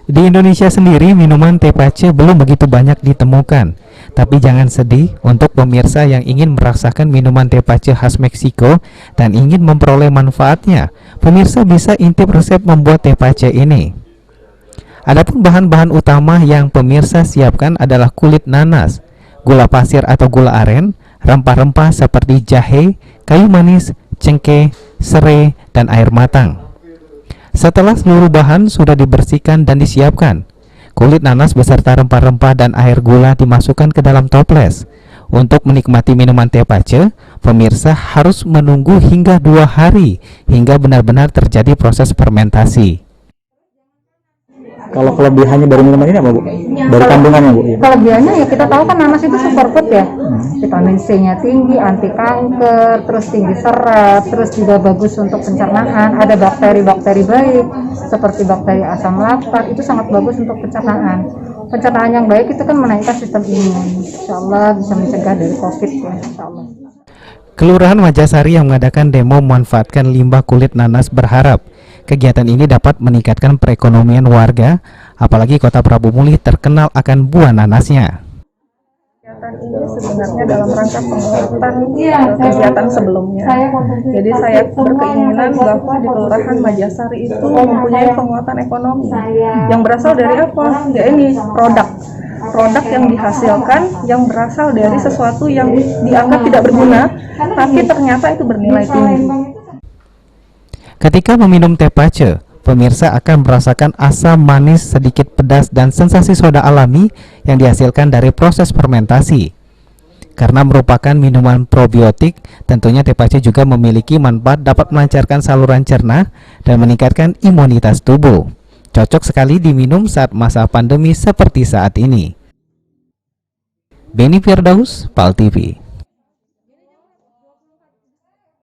Di Indonesia sendiri, minuman teh pace belum begitu banyak ditemukan. Tapi jangan sedih untuk pemirsa yang ingin merasakan minuman teh pace khas Meksiko dan ingin memperoleh manfaatnya. Pemirsa bisa intip resep membuat teh pace ini. Adapun bahan-bahan utama yang pemirsa siapkan adalah kulit nanas, gula pasir atau gula aren, rempah-rempah seperti jahe, kayu manis, cengkeh, serai, dan air matang. Setelah seluruh bahan sudah dibersihkan dan disiapkan, kulit nanas beserta rempah-rempah dan air gula dimasukkan ke dalam toples. Untuk menikmati minuman teh pace, pemirsa harus menunggu hingga 2 hari hingga benar-benar terjadi proses fermentasi. Kalau kelebihannya dari minuman ini apa, Bu? Dari kandungannya, Bu? Kelebihannya ya kita tahu kan nanas itu superfood ya. Vitamin C-nya tinggi, anti kanker, terus tinggi serat, terus juga bagus untuk pencernaan. Ada bakteri-bakteri baik seperti bakteri asam laktat, itu sangat bagus untuk pencernaan. Pencernaan yang baik itu kan menaikkan sistem imun. Insyaallah bisa mencegah dari COVID ya, insyaallah. Kelurahan Majasari yang mengadakan demo memanfaatkan limbah kulit nanas berharap kegiatan ini dapat meningkatkan perekonomian warga, apalagi Kota Prabu Muli terkenal akan buah nanasnya. Kegiatan ini sebenarnya dalam rangka penguatan kegiatan sebelumnya. Jadi saya berkeinginan bahwa di Kelurahan Majasari itu mempunyai penguatan ekonomi yang berasal dari apa? Ya ini produk yang dihasilkan yang berasal dari sesuatu yang dianggap tidak berguna, tapi ternyata itu bernilai tinggi. Ketika meminum teh pace, pemirsa akan merasakan asam manis, sedikit pedas, dan sensasi soda alami yang dihasilkan dari proses fermentasi. Karena merupakan minuman probiotik, tentunya teh pace juga memiliki manfaat dapat melancarkan saluran cerna dan meningkatkan imunitas tubuh. Cocok sekali diminum saat masa pandemi seperti saat ini. Beni Firdaus, PAL TV.